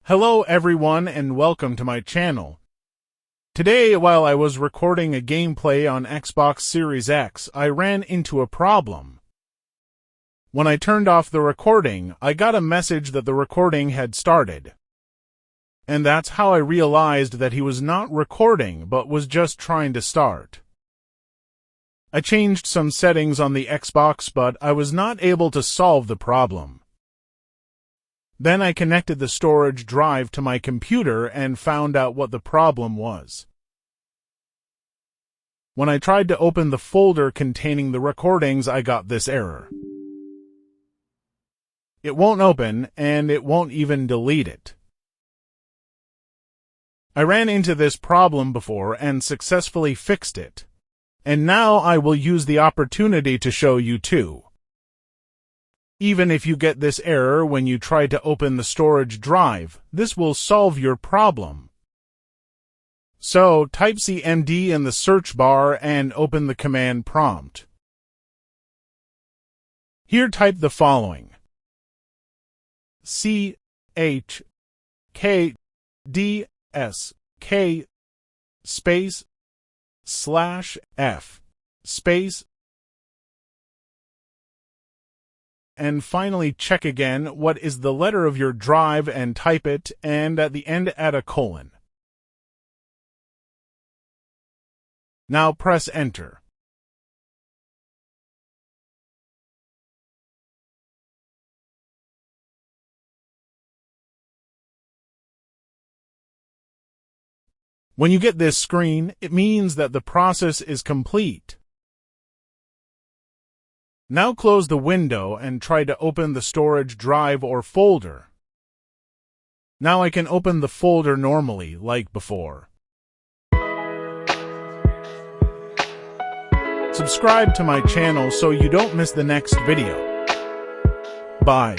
Hello everyone and welcome to my channel. Today, while I was recording a gameplay on Xbox Series X, I ran into a problem. When I turned off the recording, I got a message that the recording had started. And that's how I realized that he was not recording but was just trying to start. I changed some settings on the Xbox, but I was not able to solve the problem. Then I connected the storage drive to my computer and found out what the problem was. When I tried to open the folder containing the recordings, I got this error. It won't open, and it won't even delete it. I ran into this problem before and successfully fixed it. And now I will use the opportunity to show you too. Even if you get this error when you try to open the storage drive, this will solve your problem. So, type CMD in the search bar and open the command prompt. Here type the following: CHKDSK space /F space, and finally check again what is the letter of your drive and type it, and at the end add a colon. Now press enter. When you get this screen, it means that the process is complete. Now close the window and try to open the storage drive or folder. Now I can open the folder normally, like before. Subscribe to my channel so you don't miss the next video. Bye.